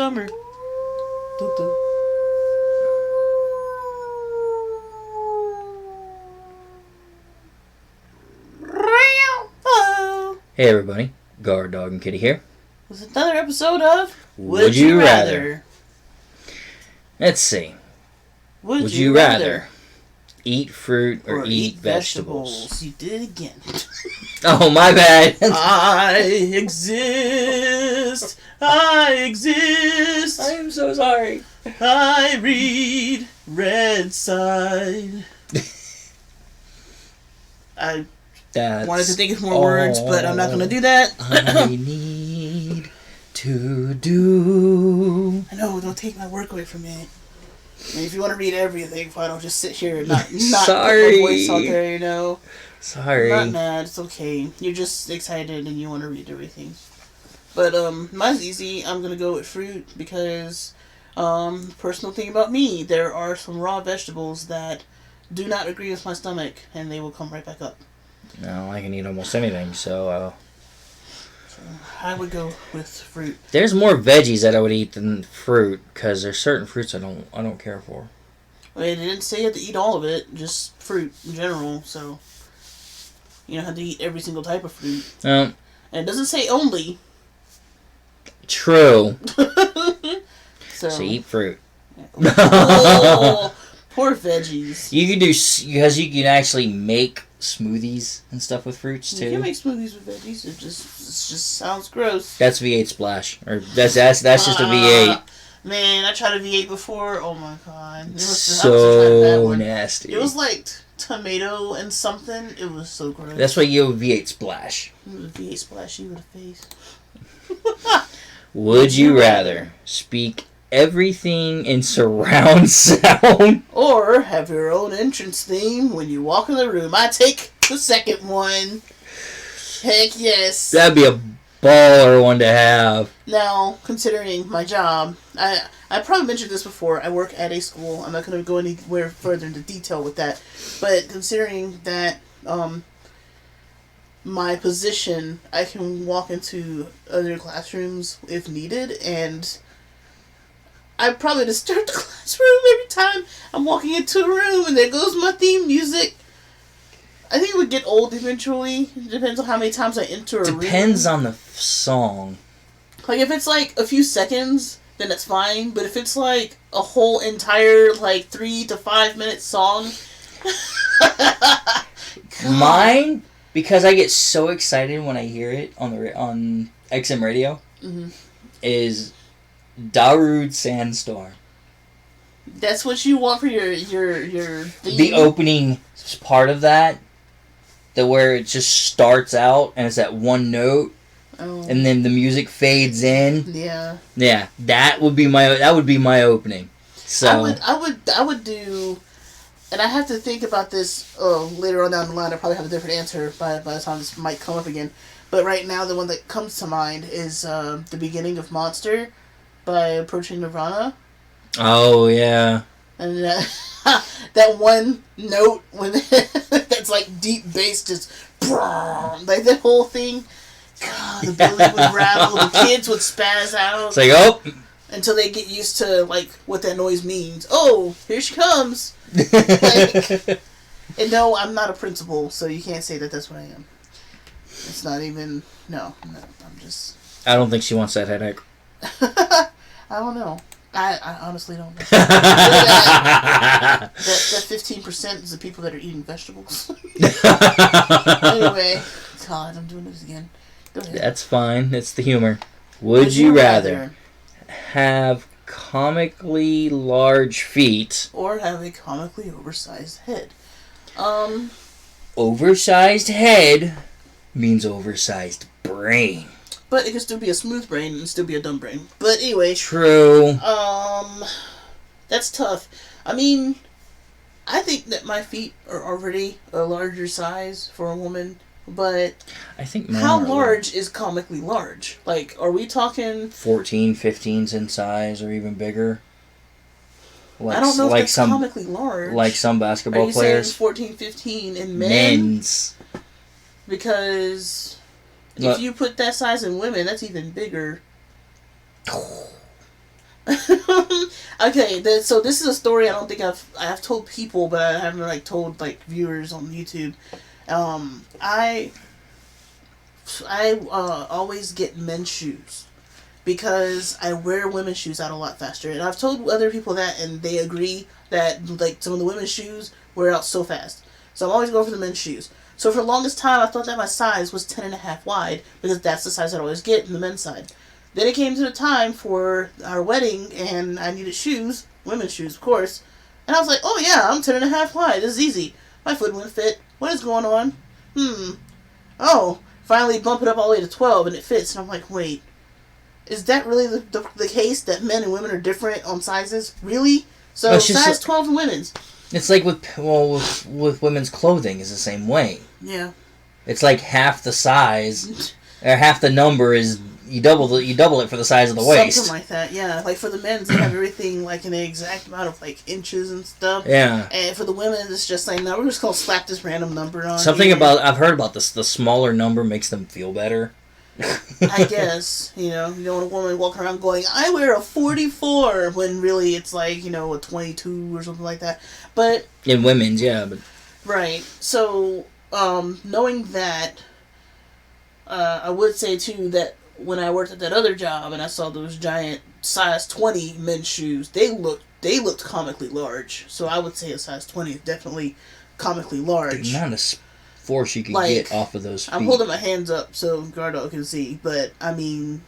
summer. Doo-doo. Hello. Hey everybody, Guardog and Kitty here. This is another episode of Would You Rather? Let's see. Would you rather eat fruit or eat vegetables? You did it again. Oh, my bad. I exist. I exist. I am so sorry. I read Red Side. I wanted to think of more words, but I'm not going to do that. I need to do. I know, don't take my work away from me. And if you want to read everything, fine, I'll just sit here and not put my voice out there, you know. Sorry. I'm not mad, it's okay. You're just excited and you want to read everything. But, mine's easy. I'm going to go with fruit because, personal thing about me, there are some raw vegetables that do not agree with my stomach and they will come right back up. No, I can eat almost anything, so I would go with fruit. There's more veggies that I would eat than fruit because there's certain fruits I don't care for. I mean, it didn't say you had to eat all of it, just fruit in general, so you don't have to eat every single type of fruit. And it doesn't say only. True. so eat fruit. Oh, poor veggies. You can do, because you can actually make smoothies and stuff with fruits too. You can make smoothies with veggies. It just sounds gross. That's V8 Splash, or that's just a V8. Man, I tried a V8 before. Oh my god, it was so nasty. It was like tomato and something. It was so gross. That's why you have V8 Splash. It was a V8 Splash you in the face. Would you rather speak everything in surround sound, or have your own entrance theme when you walk in the room? I take the second one. Heck yes. That'd be a baller one to have. Now, considering my job, I probably mentioned this before. I work at a school. I'm not going to go anywhere further into detail with that. But considering that my position, I can walk into other classrooms if needed, and I probably disturb the classroom every time I'm walking into a room, and there goes my theme music. I think it would get old eventually. It depends on how many times I enter a room. Depends on the song. Like, if it's, like, a few seconds, then that's fine. But if it's, like, a whole entire, like, 3 to 5 minute song... Mine, because I get so excited when I hear it on XM radio, is Darude Sandstorm. That's what you want for your theme? The opening part of that, where it just starts out and it's that one note, and then the music fades in. Yeah. Yeah, that would be my opening. So I would do, and I have to think about this later on down the line. I probably have a different answer by the time this might come up again. But right now, the one that comes to mind is the beginning of Monster by Approaching Nirvana. Oh yeah. And that one note when that's like deep bass, just like that whole thing. God, the building would rattle, the kids would spaz out. It's like, oh, until they get used to like what that noise means. Oh, here she comes. Like, and no, I'm not a principal, so you can't say that that's what I am. It's not even. No, I'm just. I don't think she wants that headache. I don't know. I honestly don't know. that 15% is the people that are eating vegetables. Anyway, God, I'm doing this again. Go ahead. That's fine. It's the humor. Would you rather have comically large feet or have a comically oversized head? Oversized head means oversized brain. But it can still be a smooth brain and still be a dumb brain. But anyway. True. That's tough. I mean, I think that my feet are already a larger size for a woman. But I think how large is comically large? Like, are we talking 14, 15s in size or even bigger? Like, I don't know if that's comically large. Like some basketball players. Saying 14, 15 in men's? Because if you put that size in women, that's even bigger. Okay, so this is a story I don't think I've told people, but I haven't like told like viewers on YouTube. I always get men's shoes because I wear women's shoes out a lot faster, and I've told other people that, and they agree that like some of the women's shoes wear out so fast. So I'm always going for the men's shoes. So for the longest time, I thought that my size was 10.5 wide because that's the size I'd always get in the men's side. Then it came to the time for our wedding, and I needed shoes, women's shoes, of course. And I was like, oh yeah, I'm 10.5 wide. This is easy. My foot wouldn't fit. What is going on? Oh, finally bump it up all the way to 12, and it fits. And I'm like, wait, is that really the case that men and women are different on sizes? Really? So size 12 in women's. It's like with women's clothing is the same way. Yeah. It's like half the size, or half the number is you double it for the size of the waist. Something like that, yeah. Like for the men's, they have everything like in the exact amount of like inches and stuff. Yeah. And for the women, it's just like, no, we're just gonna slap this random number on. Something about I've heard about this. The smaller number makes them feel better. I guess, you don't want a woman walking around going, I wear a 44, when really it's like, a 22 or something like that. But in women's, yeah, but right. So, knowing that, I would say too that when I worked at that other job and I saw those giant size 20 men's shoes, they looked comically large. So I would say a size 20 is definitely comically large. The amount of force you can get off of those feet. I'm holding my hands up so Guardog can see, but I mean,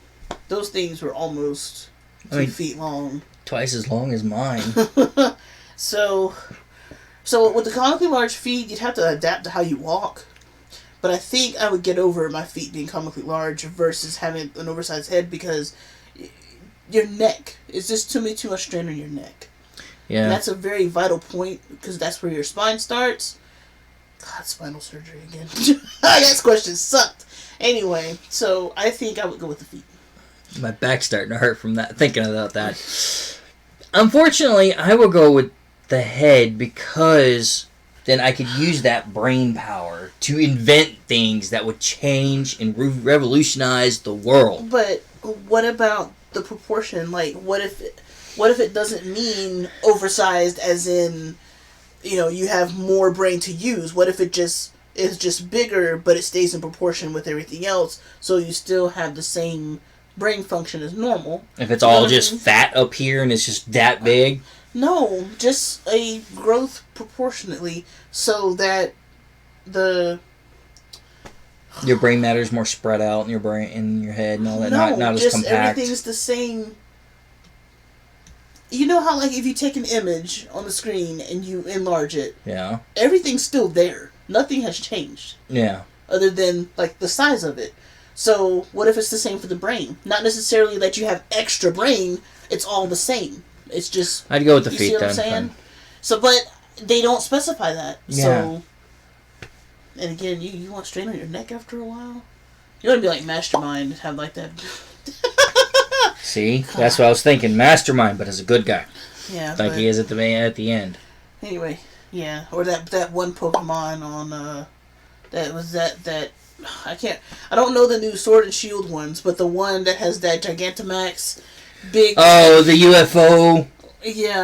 those things were almost 2 feet long. Twice as long as mine. So with the comically large feet, you'd have to adapt to how you walk. But I think I would get over my feet being comically large versus having an oversized head, because your neck is just too much strain on your neck. Yeah. And that's a very vital point, because that's where your spine starts. God, spinal surgery again. That question sucked. Anyway, so I think I would go with the feet. My back's starting to hurt from that, thinking about that. Unfortunately, I will go with the head, because then I could use that brain power to invent things that would change and revolutionize the world. But what about the proportion? Like, what if it doesn't mean oversized as in, you have more brain to use? What if it is just bigger, but it stays in proportion with everything else, so you still have the same brain function as normal? If it's all just fat up here and it's just that big? No, just a growth proportionately, so that your brain matter is more spread out in your brain, in your head, and all that. No, not as just compact. Everything's the same. You know how, like, if you take an image on the screen and you enlarge it, yeah, everything's still there. Nothing has changed. Yeah. Other than, like, the size of it. So, what if it's the same for the brain? Not necessarily that you have extra brain, it's all the same. It's just... I'd go with the feet, see what I'm saying? So, but they don't specify that. Yeah. So, and again, you want strain on your neck after a while? You want to be like Mastermind and have, like, that... See? That's what I was thinking. Mastermind, but as a good guy. Yeah. Like he is at the end. Anyway, yeah. Or that one Pokemon on, that I don't know the new Sword and Shield ones, but the one that has that Gigantamax big... Oh, the UFO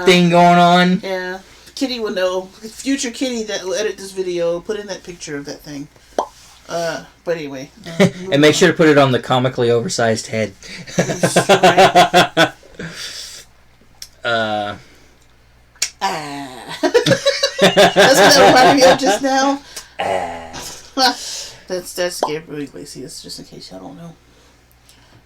thing going on? Yeah. Kitty will know. Future Kitty that will edit this video, put in that picture of that thing. But anyway. And make sure to put it on the comically oversized head. That's what that reminded me of just now. That's Gabriel Iglesias, just in case y'all don't know.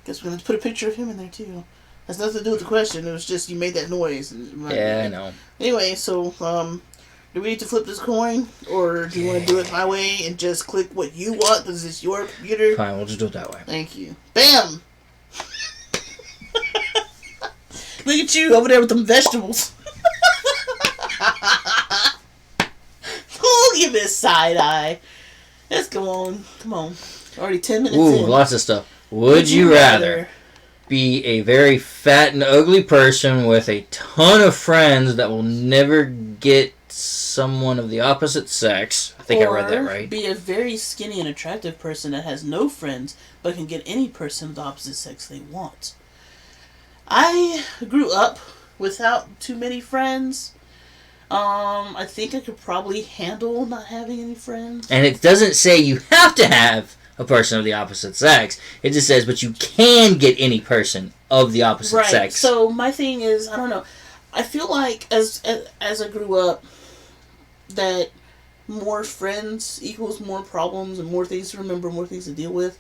Guess we're going to put a picture of him in there too. Has nothing to do with the question. It was just you made that noise. Yeah, I know. Anyway, so do we need to flip this coin, or do you want to do it my way and just click what you want because it's your computer? Fine, we'll just do it that way. Thank you. Bam! Look at you over there with them vegetables. Oh, give me a side eye. Let's go on. Come on. Already 10 minutes in. Ooh, lots of stuff. Would you rather be a very fat and ugly person with a ton of friends that will never get someone of the opposite sex? I think I read that right. Be a very skinny and attractive person that has no friends but can get any person of the opposite sex they want? I grew up without too many friends. I think I could probably handle not having any friends. And it doesn't say you have to have a person of the opposite sex. It just says, but you can get any person of the opposite sex. So my thing is, I don't know. I feel like as I grew up, that more friends equals more problems and more things to remember, more things to deal with.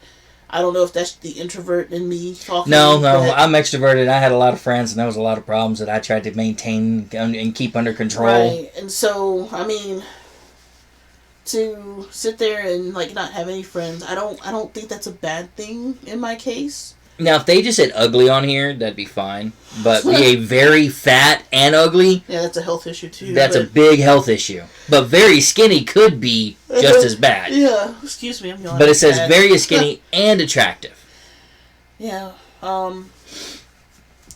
I don't know if that's the introvert in me talking. No, I'm extroverted. I had a lot of friends, and there was a lot of problems that I tried to maintain and keep under control. Right, and so, I mean, to sit there and, like, not have any friends, I don't think that's a bad thing in my case. Now, if they just said ugly on here, that'd be fine. But be very fat and ugly... Yeah, that's a health issue, too. That's a big health issue. But very skinny could be just as bad. Yeah, excuse me, I'm yawning. But it says very skinny and attractive. Yeah, and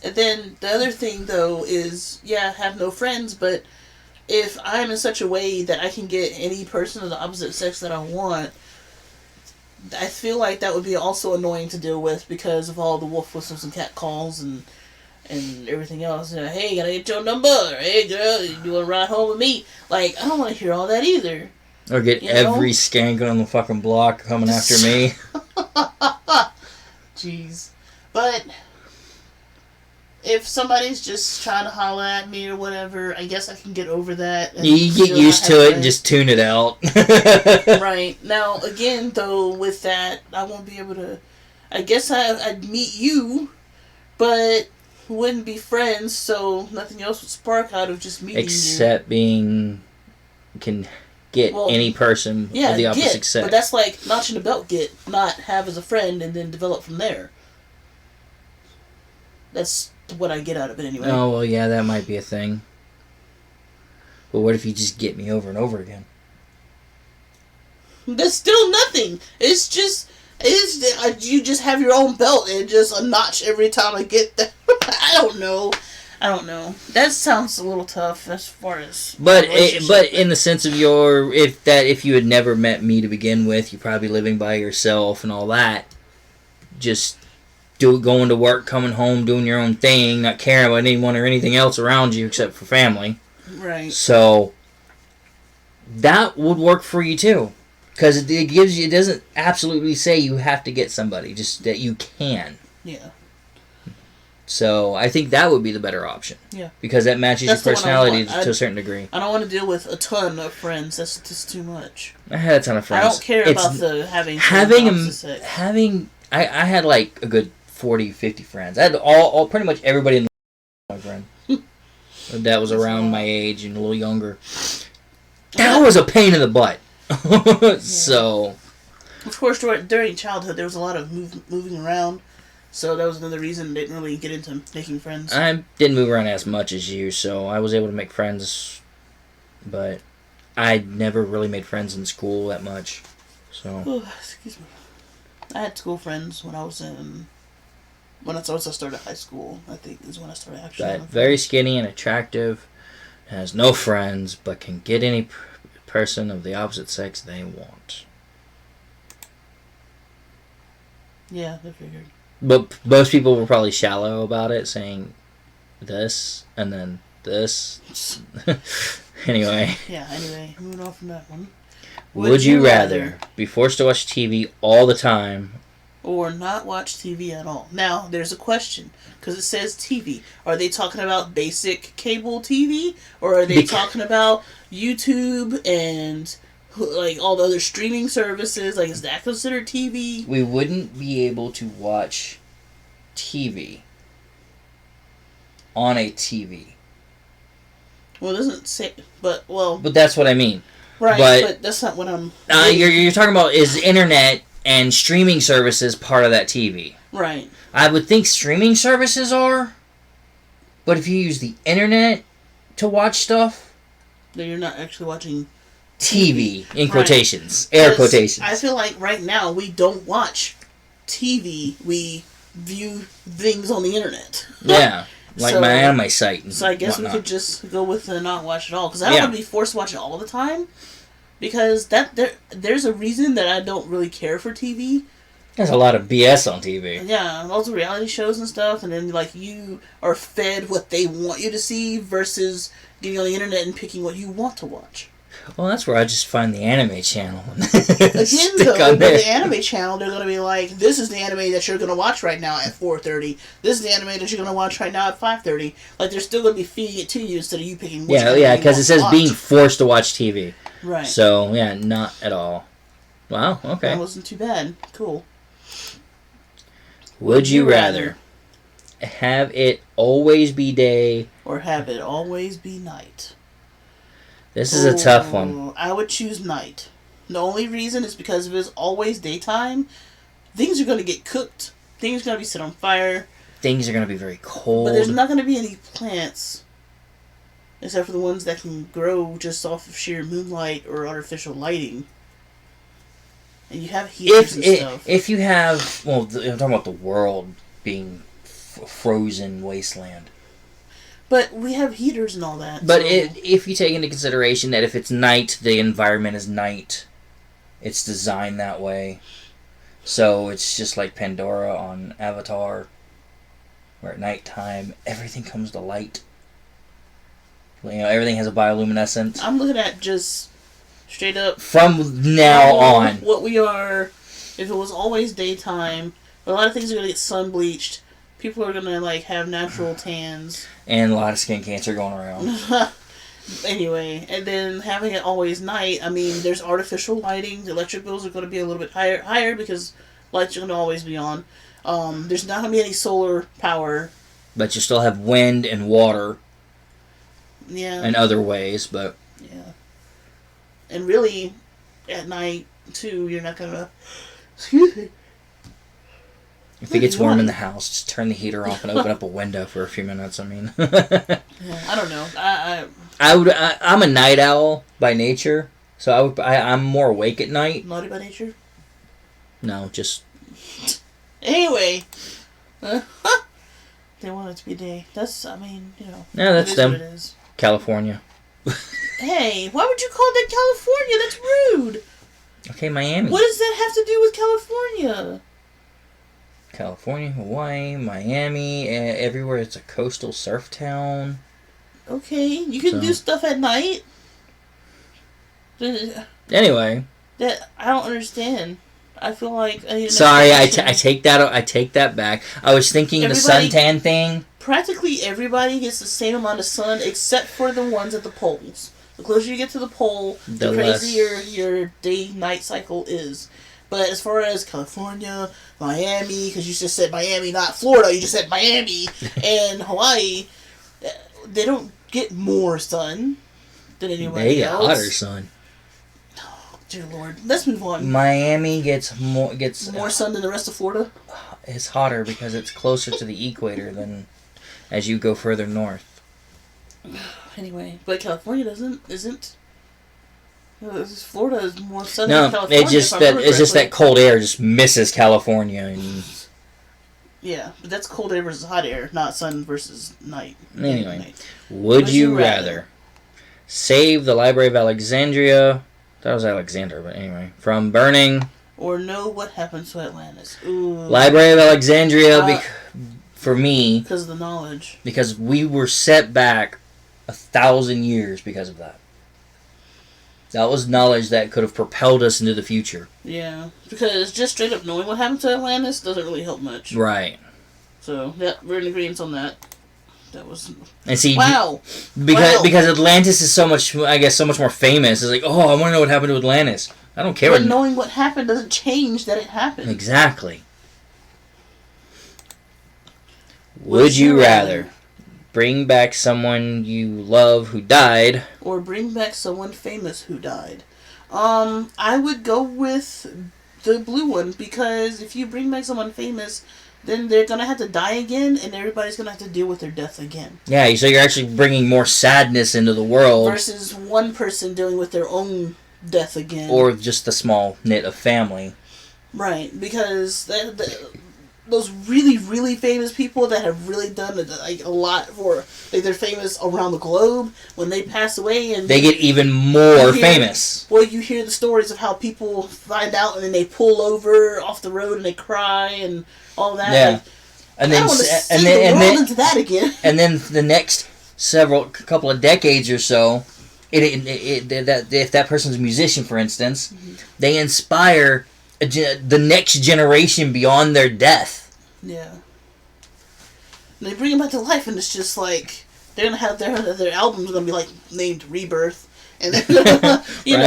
then the other thing, though, is, yeah, have no friends, but if I'm in such a way that I can get any person of the opposite sex that I want... I feel like that would be also annoying to deal with because of all the wolf whistles and cat calls and everything else. You know, hey, can I get your number? Hey, girl, you want to ride home with me? Like, I don't want to hear all that either. Or get every skank on the fucking block coming after me. Jeez. But if somebody's just trying to holler at me or whatever, I guess I can get over that. And you get used to it and just tune it out. Right. Now, again, though, with that, I won't be able to... I guess I'd meet you, but we wouldn't be friends, so nothing else would spark out of just meeting Except being... can get any person of the opposite sex. But that's like notching a belt get, not have as a friend and then develop from there. That's what I get out of it anyway. Oh, well, yeah, that might be a thing. But what if you just get me over and over again? That's still nothing. It's just... you just have your own belt and just a notch every time I get that. I don't know. That sounds a little tough as far as... But in the sense of if you had never met me to begin with, you're probably living by yourself and all that. Just... going to work, coming home, doing your own thing, not caring about anyone or anything else around you except for family. Right. So that would work for you too, because it doesn't absolutely say you have to get somebody, just that you can. Yeah. So I think that would be the better option. Yeah. Because that matches your personality to a certain degree. I don't want to deal with a ton of friends. That's just too much. I had a ton of friends. I don't care about the having I had like a good 40, 50 friends. I had all pretty much everybody in the my friend. That was around my age and a little younger. That was a pain in the butt. So, of course, during childhood, there was a lot of moving around. So that was another reason I didn't really get into making friends. I didn't move around as much as you, so I was able to make friends. But I never really made friends in school that much. So. Oh, excuse me. I had school friends when I was in... When I started high school, I think is when I started actually. Very skinny and attractive, has no friends, but can get any person of the opposite sex they want. Yeah, I figured. But most people were probably shallow about it, saying this and then this. Anyway. Yeah, anyway, moving on from that one. Would you rather be forced to watch TV all the time or not watch TV at all? Now, there's a question, because it says TV. Are they talking about basic cable TV? Or are they talking about YouTube and like all the other streaming services? Like, is that considered TV? We wouldn't be able to watch TV on a TV. Well, it doesn't say, but that's what I mean. Right, but that's not what I'm... You're talking about, is internet and streaming services part of that TV? Right. I would think streaming services are, but if you use the internet to watch stuff... then you're not actually watching... TV, in quotations. Air quotations. I feel like right now we don't watch TV. We view things on the internet. Yeah. Like my anime site and so I guess whatnot. We could just go with the not watch at all. Because I don't want to be forced to watch it all the time. Because there's a reason that I don't really care for TV. There's a lot of BS on TV. Yeah, lots of reality shows and stuff, and then like you are fed what they want you to see versus getting on the internet and picking what you want to watch. Well, that's where I just find the anime channel. Again, though, with the anime channel, they're going to be like, this is the anime that you're going to watch right now at 4:30. This is the anime that you're going to watch right now at 5:30. Like, they're still going to be feeding it to you instead of you picking which anime yeah, because it says watch. being forced to watch TV. Right. So, yeah, not at all. Wow, okay. That wasn't too bad. Cool. Would you rather have it always be day or have it always be night? This is a tough one. I would choose night. The only reason is because if it's always daytime, things are going to get cooked. Things are going to be set on fire. Things are going to be very cold. But there's not going to be any plants, except for the ones that can grow just off of sheer moonlight or artificial lighting. And you have heaters and stuff. If you have... Well, I'm talking about the world being frozen wasteland. But we have heaters and all that. But so. if you take into consideration that if it's night, the environment is night. It's designed that way. So it's just like Pandora on Avatar, where at nighttime, everything comes to light. You know, everything has a bioluminescence. I'm looking at just straight up... From now on. What we are, if it was always daytime, a lot of things are going to get sun-bleached. People are going to, like, have natural tans. And a lot of skin cancer going around. Anyway, and then having it always night, I mean, there's artificial lighting. The electric bills are going to be a little bit higher because lights are going to always be on. There's not going to be any solar power. But you still have wind and water. Yeah. And other ways, but... Yeah. And really, at night, too, you're not going to... Excuse me. If it gets warm in the house, just turn the heater off and open up a window for a few minutes. I mean, yeah, I don't know. I'm a night owl by nature, so I'm more awake at night. Naughty by nature? No, just. Anyway, they want it to be day. That's, I mean, you know. Yeah, that's them. What it is. California. Hey, why would you call that California? That's rude. Okay, Miami. What does that have to do with California? California, Hawaii, Miami, everywhere. It's a coastal surf town. Okay, you can do stuff at night. Anyway, that I don't understand. I feel like sorry, I take that back. I was thinking the suntan thing. Practically everybody gets the same amount of sun, except for the ones at the poles. The closer you get to the pole, the crazier your day-night cycle is. But as far as California, Miami, because you just said Miami, not Florida, you just said Miami, and Hawaii, they don't get more sun than anybody else. They get hotter sun. Oh, dear Lord. Let's move on. Miami gets more sun than the rest of Florida? It's hotter because it's closer to the equator than as you go further north. Anyway, but California isn't. Florida is more sun than California. No, it's just that cold air just misses California. And... Yeah, but that's cold air versus hot air, not sun versus night. Anyway, would you rather save the Library of Alexandria? That was Alexander, but anyway, from burning, or know what happened to Atlantis? Ooh. Library of Alexandria, for me, because of the knowledge. Because we were set back 1,000 years because of that. That was knowledge that could have propelled us into the future. Yeah, because just straight up knowing what happened to Atlantis doesn't really help much. Right. So, yeah, we're in agreement on that. That was... And see, wow! Because Atlantis is so much more famous. It's like, oh, I want to know what happened to Atlantis. I don't care. But knowing what happened doesn't change that it happened. Exactly. Would you rather bring back someone you love who died, or bring back someone famous who died? I would go with the blue one, because if you bring back someone famous, then they're gonna have to die again, and everybody's gonna have to deal with their death again. Yeah, so you're actually bringing more sadness into the world versus one person dealing with their own death again, or just a small knit of family. Right, because those really, really famous people that have really done like a lot for, like, they're famous around the globe, when they pass away and they get even more famous. Well, you hear the stories of how people find out and then they pull over off the road and they cry and all that. Yeah. Like, And then, I don't want to sink the world into that again. And then the next couple of decades or so, if that person's a musician, for instance, they inspire the next generation beyond their death. Yeah. And they bring them back to life, and it's just like they're gonna have their albums gonna be like named Rebirth, and then you know,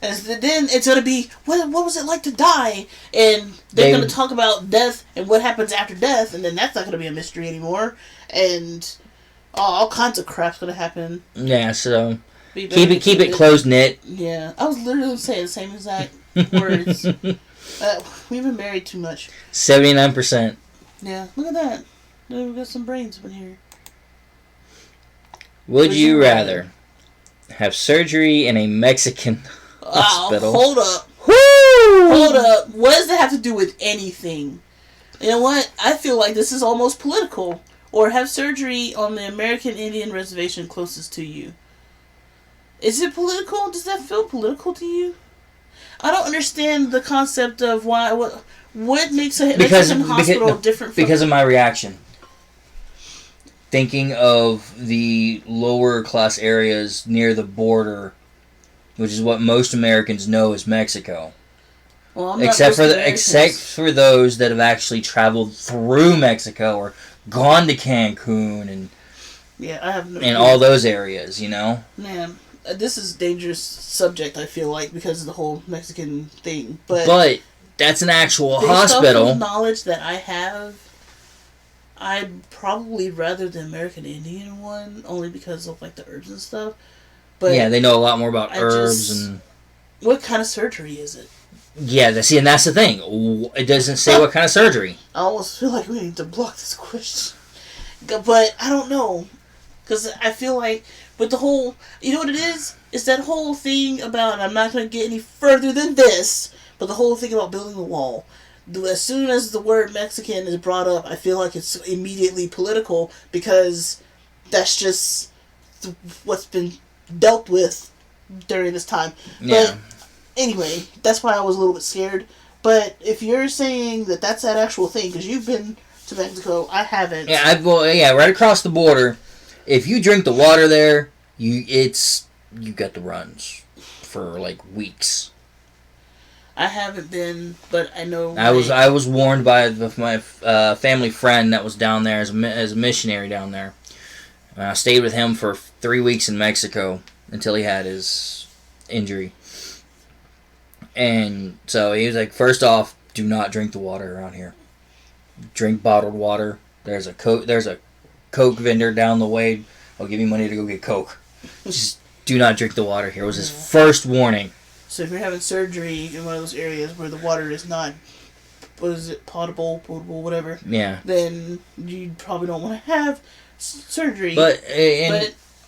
and then it's gonna be what was it like to die, and they're gonna talk about death and what happens after death, and then that's not gonna be a mystery anymore, and all kinds of crap's gonna happen. Yeah, so keep it close knit. Yeah, I was literally saying the same exact words. We've been married too much. 79%. Yeah, look at that. We've got some brains up in here. Would you rather have surgery in a Mexican hospital? Hold up. Woo! Hold up. What does that have to do with anything? You know what? I feel like this is almost political. Or have surgery on the American Indian reservation closest to you. Is it political? Does that feel political to you? I don't understand the concept of what makes a Mexican hospital different from... Because of my reaction. Thinking of the lower class areas near the border, which is what most Americans know as Mexico. Well, except for those that have actually traveled through Mexico or gone to Cancun and I have no and all those areas, you know. Man, this is a dangerous subject, I feel like, because of the whole Mexican thing. But that's an actual hospital. Based off of knowledge that I have, I'd probably rather the American Indian one, only because of like the herbs and stuff. But yeah, they know a lot more about herbs and. What kind of surgery is it? Yeah, and that's the thing. It doesn't say what kind of surgery. I almost feel like we need to block this question, but I don't know. Because I feel like with the whole... You know what it is? It's that whole thing about... I'm not going to get any further than this, but the whole thing about building the wall. As soon as the word Mexican is brought up, I feel like it's immediately political, because that's just what's been dealt with during this time. Yeah. But anyway, that's why I was a little bit scared. But if you're saying that that's that actual thing, because you've been to Mexico, I haven't. Yeah, right across the border... If you drink the water there, you got the runs for like weeks. I haven't been, but I know. I was warned by my family friend that was down there as a missionary down there. I stayed with him for 3 weeks in Mexico until he had his injury. And so he was like, first off, do not drink the water around here. Drink bottled water. There's a Coke vendor down the way. I'll give you money to go get Coke. Just do not drink the water here. It was his first warning. So if you're having surgery in one of those areas where the water is not, what is it, potable, whatever. Yeah. Then you probably don't want to have surgery. But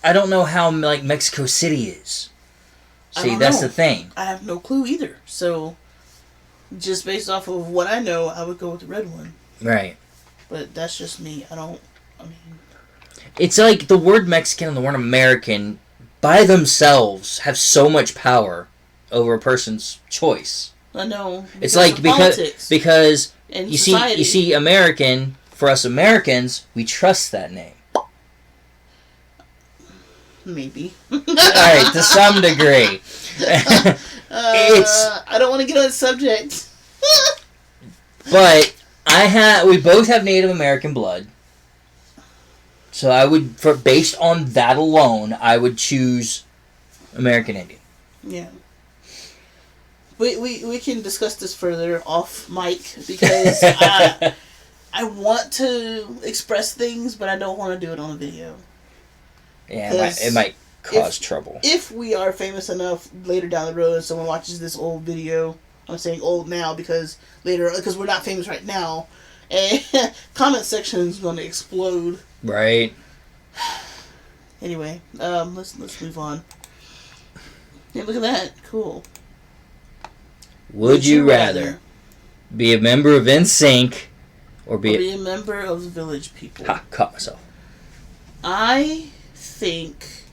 I don't know how like Mexico City is. See, that's the thing. I have no clue either. So just based off of what I know, I would go with the red one. Right. But that's just me. It's like the word Mexican and the word American by themselves have so much power over a person's choice. I know. It's like because you see American, for us Americans, we trust that name. Maybe. Alright, to some degree. I don't want to get on the subject. But we both have Native American blood. So I would, based on that alone, I would choose American Indian. Yeah. We can discuss this further off mic, because I want to express things, but I don't want to do it on a video. Yeah, it might cause trouble. If we are famous enough later down the road and someone watches this old video, I'm saying old now because we're not famous right now, and comment section is going to explode. Right. Anyway, let's move on. Yeah, look at that. Cool. Would you rather be a member of NSYNC Or be a member of the village people. Ha! Caught myself. I think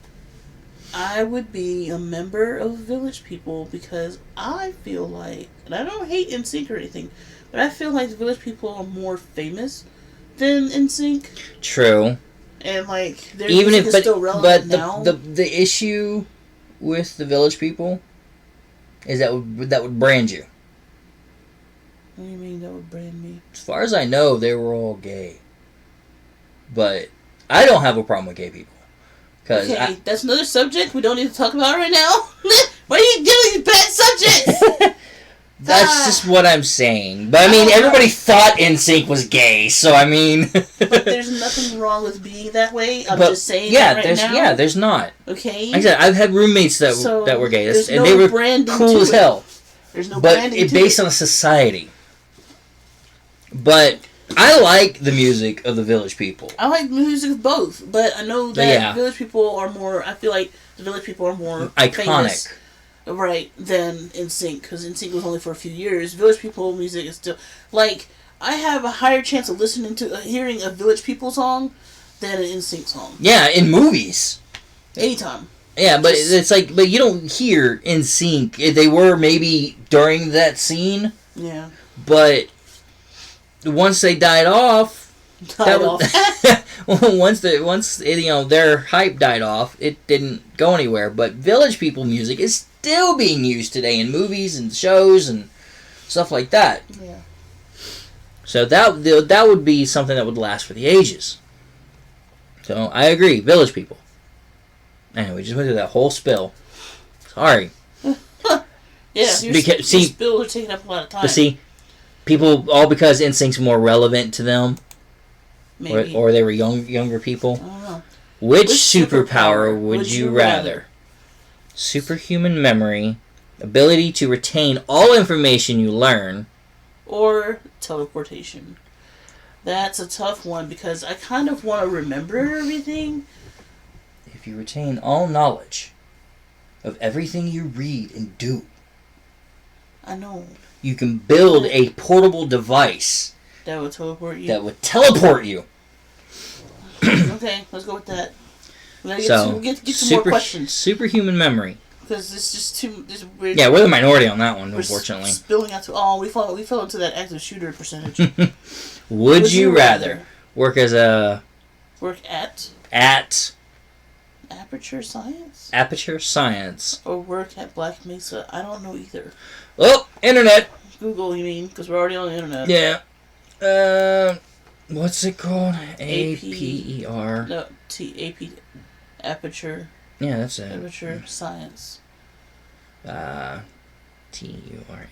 I would be a member of village people because I feel like, and I don't hate NSYNC or anything, but I feel like the village people are more famous than NSYNC. True. And like their Even music if, is still relevant now. The issue with the village people is that would brand you. What do you mean that would brand me? As far as I know, they were all gay. But I don't have a problem with gay people. Okay, that's another subject we don't need to talk about right now. Why are you giving bad subjects? That's just what I'm saying. But I mean, everybody thought NSYNC was gay, so I mean... But there's nothing wrong with being that way. I'm just saying that right now. Yeah, there's not. Okay? Like I said, I've had roommates that were gay, and they were cool as hell. There's no branding to it. But it's based on a society. But I like the music of the village people. I like the music of both, but I know that village people are more... I feel like the village people are more iconic. Famous, right, than NSYNC, because NSYNC was only for a few years. Village people music is still... Like, I have a higher chance of listening to... hearing a village people song than an NSYNC song. Yeah, in movies. Anytime. Yeah, but it's like... But you don't hear NSYNC. They were maybe during that scene. Yeah. But... Once they died off, once their hype died off, it didn't go anywhere. But village people music is still being used today in movies and shows and stuff like that. Yeah. So that would be something that would last for the ages. So I agree, village people. Anyway, we just went through that whole spill. Sorry. Yeah, your spills are taking up a lot of time. But see. People, all because NSYNC's more relevant to them, maybe, or they were younger people. I don't know. Which superpower would you rather? Superhuman memory, ability to retain all information you learn, or teleportation. That's a tough one because I kind of want to remember everything. If you retain all knowledge of everything you read and do, I know. You can build a portable device that would teleport you. Okay, let's go with that. We'll get some more questions. Superhuman memory. Because it's just too... we're the minority on that one, unfortunately. Spilling out to... Oh, we fell into that active shooter percentage. Would you rather work as a... Work at... Aperture Science? Or work at Black Mesa? I don't know either. Oh, internet. Google, you mean? Because we're already on the internet. Yeah. What's it called? APER. No, AP. Aperture. Yeah, that's it. Aperture Science. TUR.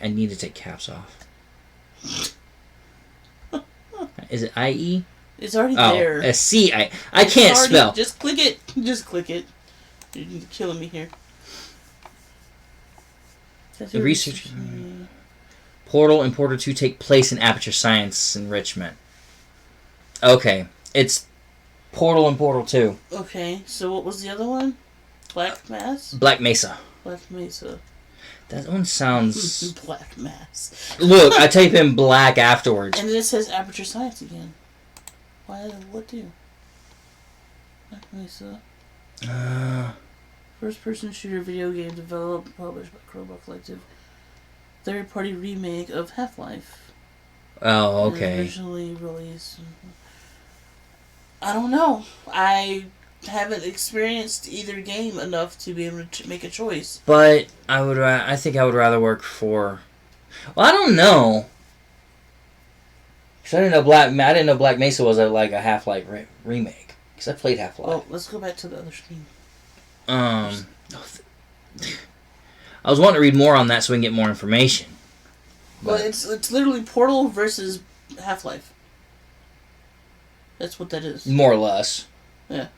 I need to take caps off. Is it IE? It's already there. A C. I can't spell. Just click it. You're killing me here. The research Portal and Portal 2 take place in Aperture Science enrichment. Okay. It's Portal and Portal 2. Okay. So what was the other one? Black Mesa. Black Mesa. That one sounds... Black Mass. Look, I type in black afterwards. And then it says Aperture Science again. What do? Black Mesa. First-person shooter video game developed and published by Crowbar Collective. Third-party remake of Half-Life. Oh, okay. Originally released. I don't know. I haven't experienced either game enough to be able to make a choice. But I think I would rather work for... Well, I don't know. Cause I didn't know Black Mesa was a Half-Life remake. Because I played Half-Life. Well, let's go back to the other screen. I was wanting to read more on that so we can get more information. Well, it's literally Portal versus Half-Life. That's what that is. More or less. Yeah.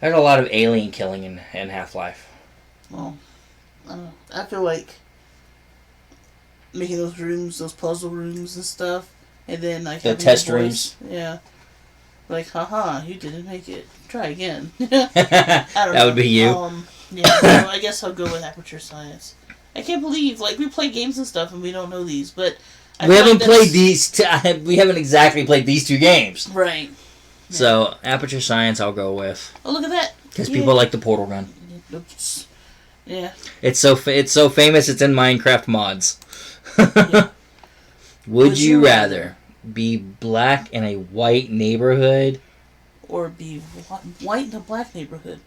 There's a lot of alien killing in Half-Life. Well, I don't know. I feel like making those puzzle rooms and stuff, and then the test rooms. Yeah. Haha, you didn't make it. Try again. That would be you. Yeah, so I guess I'll go with Aperture Science. I can't believe, we play games and stuff and we don't know these, but We haven't played these. We haven't exactly played these two games. Right. So Aperture Science, I'll go with. Oh, look at that! Because people like the portal gun. Oops. Yeah. It's so famous. It's in Minecraft mods. Yeah. Would you rather be black in a white neighborhood, or be white in a black neighborhood?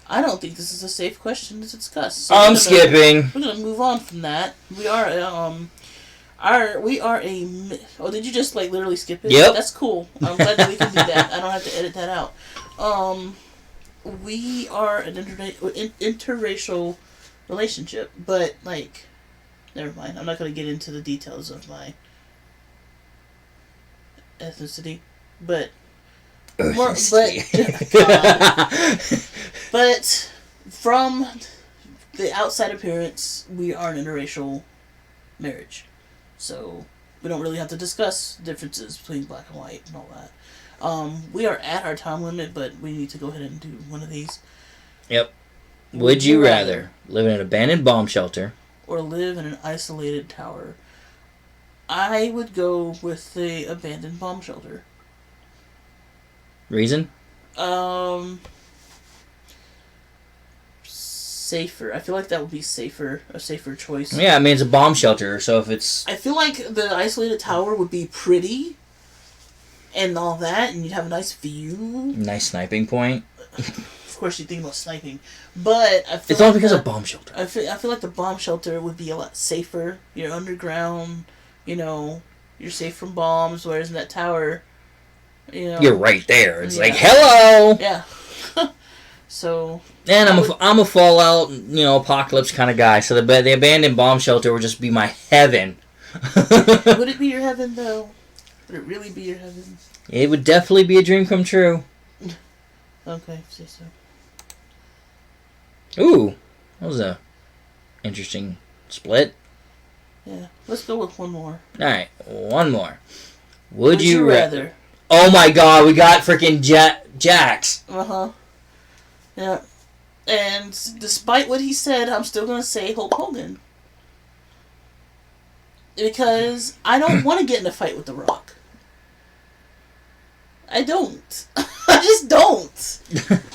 I don't think this is a safe question to discuss. So I'm skipping. We're gonna move on from that. We are Oh, did you just like literally skip it? Yep. That's cool. I'm glad that we can do that. I don't have to edit that out. We are an interracial relationship, but like, never mind. I'm not gonna get into the details of my ethnicity, but but from the outside appearance, we are an interracial marriage, so we don't really have to discuss differences between black and white and all that. We are at our time limit, but we need to go ahead and do one of these. Yep. Would you rather live in an abandoned bomb shelter or live in an isolated tower? I would go with the abandoned bomb shelter. Reason? Safer. I feel like that would be safer. A safer choice. Yeah, I mean it's a bomb shelter, so if it's... I feel like the isolated tower would be pretty and all that, and you'd have a nice view. Nice sniping point. Of course, you think about sniping, but I feel it's all because of bomb shelter. I feel like the bomb shelter would be a lot safer. You're underground, you're safe from bombs. Whereas in that tower, you're right there. It's like hello. Yeah. So. And I'm a Fallout, apocalypse kind of guy. So the abandoned bomb shelter would just be my heaven. Would it be your heaven though? Would it really be your heaven? It would definitely be a dream come true. Okay, say so. Ooh, that was a interesting split. Yeah, let's go with one more. All right, one more. Would you rather? Oh my God, we got freaking Jax. Yeah, and despite what he said, I'm still gonna say Hulk Hogan because I don't want to get in a fight with The Rock. I don't. I just don't.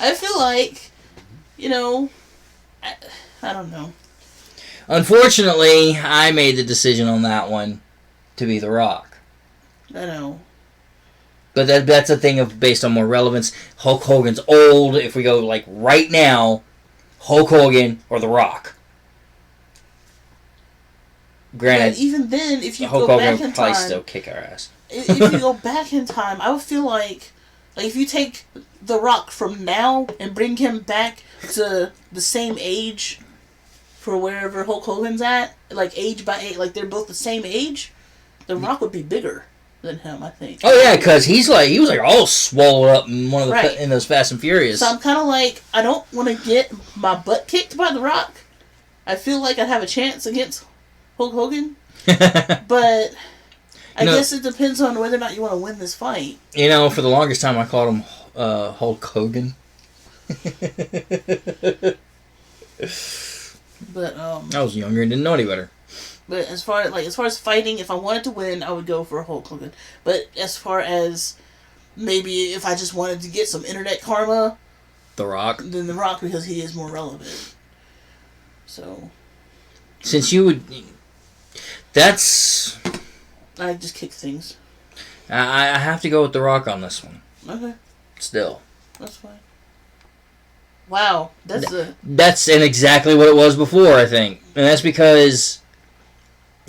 I feel like, I don't know. Unfortunately, I made the decision on that one to be The Rock. I know. But that's a thing of based on more relevance. Hulk Hogan's old. If we go like right now, Hulk Hogan or The Rock. Granted, but even then, if you Hulk go Hogan back in probably time, still kick our ass. If you go back in time, I would feel like if you take The Rock from now and bring him back to the same age for wherever Hulk Hogan's at, like age by age, like they're both the same age, The Rock would be bigger than him, I think. Oh yeah, because he was all swollen up in one of the in those Fast and Furious. So I'm kind of like, I don't want to get my butt kicked by The Rock. I feel like I'd have a chance against Hulk Hogan, but I guess it depends on whether or not you want to win this fight. For the longest time I called him Hulk Hogan. But I was younger and didn't know any better. But as far as fighting, if I wanted to win, I would go for Hulk Hogan. But as far as maybe if I just wanted to get some internet karma, The Rock. Then The Rock, because he is more relevant. So. Since you would, that's. I just kick things. I have to go with The Rock on this one. Okay. Still. That's fine. Wow, that's exactly what it was before, I think, and that's because.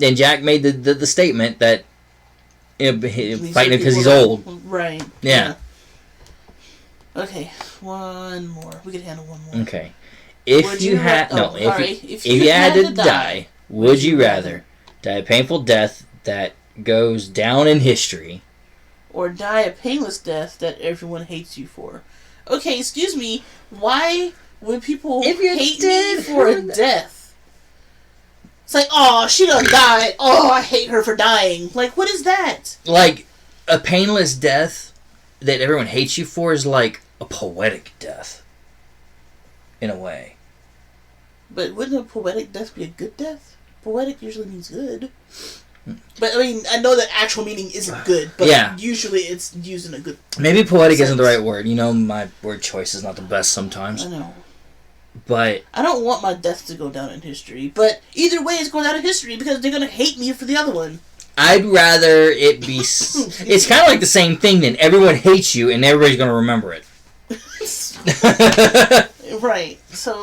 And Jack made the statement that fighting because he's old. Right. Yeah. Okay, one more. We could handle one more. Okay. If you had to die, would you rather die a painful death that goes down in history, or die a painless death that everyone hates you for? Okay, excuse me. Why would people hate me for a death? It's like, oh, she done died. Oh, I hate her for dying. Like, what is that? Like, a painless death that everyone hates you for is like a poetic death. In a way. But wouldn't a poetic death be a good death? Poetic usually means good. But, I mean, I know that actual meaning isn't good, but usually it's used in a good Maybe poetic isn't the right word. You know, my word choice is not the best sometimes. I know. But... I don't want my death to go down in history, but either way it's going down in history because they're going to hate me for the other one. I'd rather it be... It's kind of like the same thing then. Everyone hates you and everybody's going to remember it. Right. So,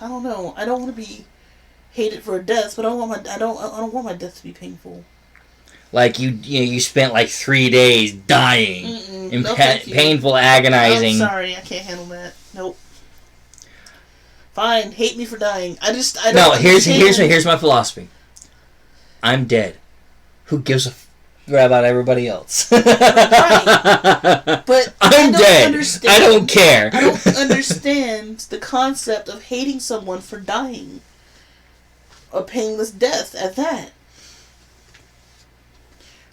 I don't know. I don't want to be hated for a death, but I don't want my death to be painful. Like you spent like 3 days dying in painful, agonizing. I'm sorry, I can't handle that. Nope. Fine, hate me for dying. I don't. No, here's my philosophy. I'm dead. Who gives a crap about everybody else? Right. But I'm dead. I don't care. I don't understand the concept of hating someone for dying. A painless death at that.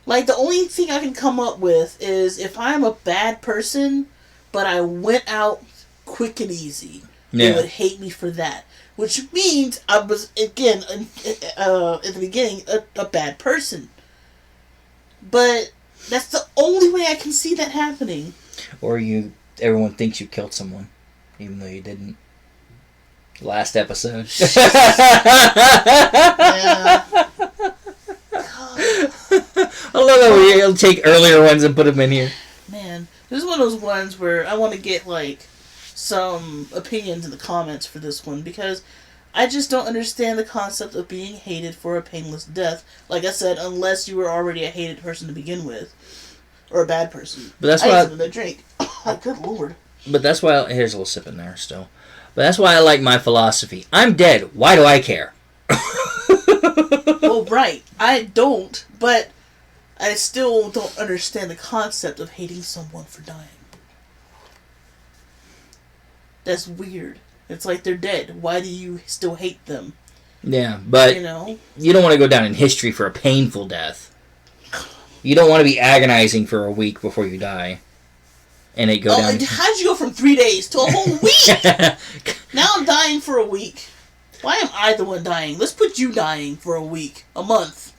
Like, the only thing I can come up with is if I'm a bad person, but I went out quick and easy, they would hate me for that. Which means I was, again, at the beginning, a bad person. But that's the only way I can see that happening. Or everyone thinks you killed someone, even though you didn't. Last episode. Yeah. I love how we'll take earlier ones and put them in here. Man, this is one of those ones where I want to get, like, some opinions in the comments for this one, because I just don't understand the concept of being hated for a painless death. Like I said, unless you were already a hated person to begin with. Or a bad person. But that's why I drink. Oh, good lord. But that's why... Here's a little sip in there still. But that's why I like my philosophy. I'm dead. Why do I care? Well, right. I don't, but I still don't understand the concept of hating someone for dying. That's weird. It's like they're dead. Why do you still hate them? Yeah, but you don't want to go down in history for a painful death. You don't want to be agonizing for a week before you die. And it go down. How'd you go from 3 days to a whole week? Now I'm dying for a week. Why am I the one dying? Let's put you dying for a week, a month.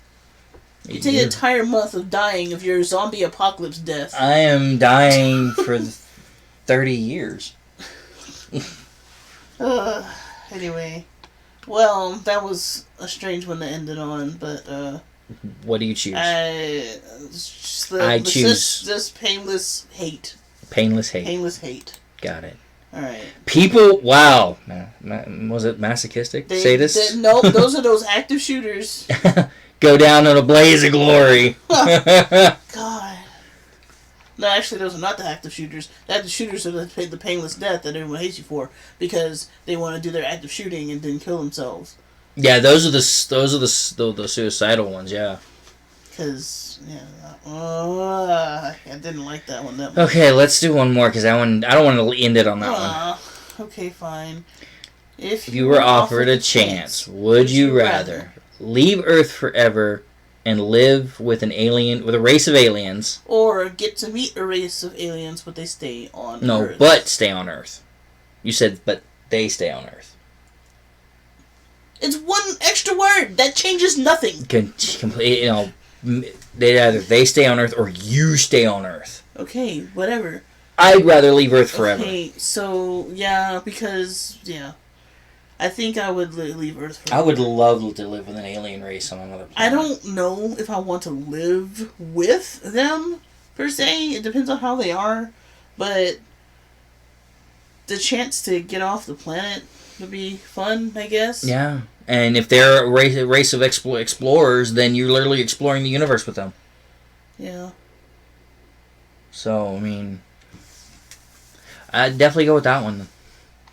You take an entire month of dying of your zombie apocalypse death. I am dying for 30 years. Anyway. Well, that was a strange one to end it on, but, what do you choose? I choose... Just painless hate. Painless hate. Painless hate. Got it. Alright. People... Wow. Was it masochistic? Sadist? Nope, those are those active shooters. Go down in a blaze of glory. God. No, actually, those are not the active shooters. The active shooters are the painless death that everyone hates you for because they want to do their active shooting and then kill themselves. Yeah, those are the suicidal ones. Yeah. Because I didn't like that one that much. Okay, let's do one more because I don't want to end it on that one. Okay, fine. If you were offered a chance, would you rather leave Earth forever and live with a race of aliens, or get to meet a race of aliens but they stay on Earth? No, but stay on Earth. You said, but they stay on Earth. It's one extra word that changes nothing. They stay on Earth or you stay on Earth. Okay, whatever. I'd rather leave Earth forever. Okay, so because I think I would leave Earth forever. I would love to live with an alien race on another planet. I don't know if I want to live with them, per se. It depends on how they are. But the chance to get off the planet would be fun, I guess. Yeah. And if they're a race of explorers, then you're literally exploring the universe with them. Yeah. So, I mean, I'd definitely go with that one.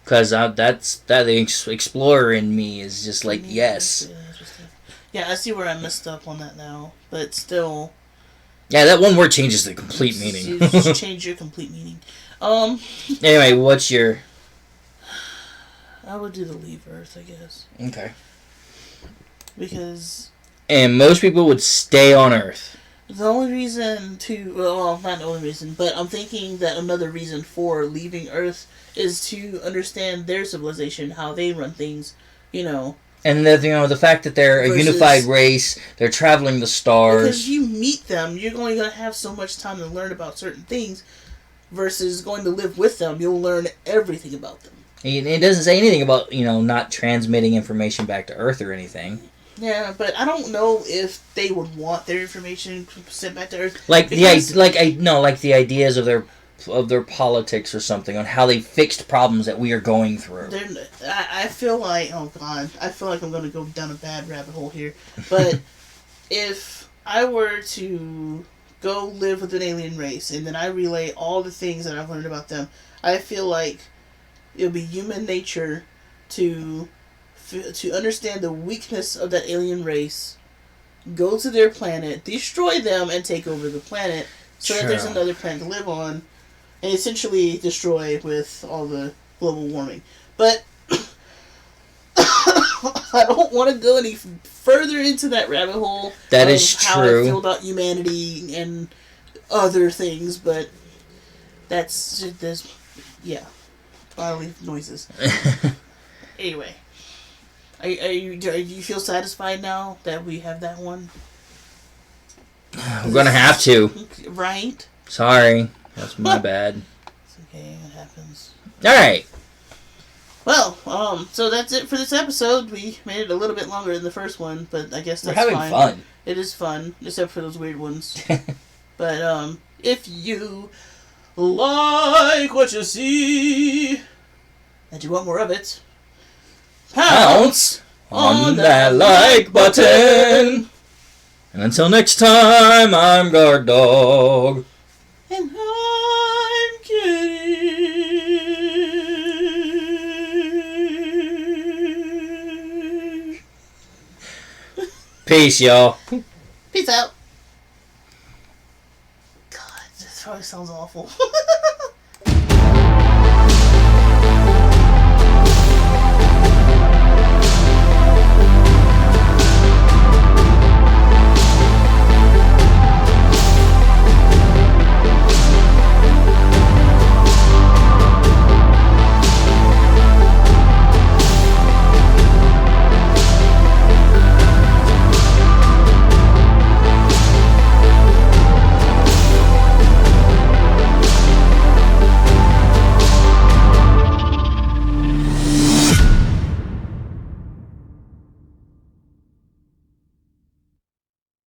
Because the explorer in me is just like, yes. Yeah, I see where I messed up on that now. But still. Yeah, that one word changes the complete meaning. You just change your complete meaning. Anyway, what's your... I would do the leave Earth, I guess. Okay. Because... And most people would stay on Earth. The only reason not the only reason, but I'm thinking that another reason for leaving Earth is to understand their civilization, how they run things, And the fact that they're a Versus- unified race, they're traveling the stars. Because you meet them, you're only going to have so much time to learn about certain things. Versus going to live with them, you'll learn everything about them. It doesn't say anything about, not transmitting information back to Earth or anything. Yeah, but I don't know if they would want their information sent back to Earth. Like the ideas of their politics or something on how they fixed problems that we are going through. I feel like, oh god, I feel like I'm going to go down a bad rabbit hole here. But if I were to go live with an alien race and then I relay all the things that I've learned about them, I feel like it would be human nature to understand the weakness of that alien race, go to their planet, destroy them, and take over the planet so that there's another planet to live on, and essentially destroy with all the global warming. But I don't want to go any further into that rabbit hole. That is true. How I feel about humanity and other things, but yeah, bodily noises. Anyway, do you feel satisfied now that we have that one? I'm gonna have to. Right? Sorry, that's my bad. It's okay, it happens. All right. Well, so that's it for this episode. We made it a little bit longer than the first one, but I guess that's We're having fine. fun. It is fun, except for those weird ones. But, if you like what you see, and you want more of it, Pounce on that like button. And until next time, I'm Guardog. And I'm Kitty. Peace, y'all. Peace out. God, this probably sounds awful.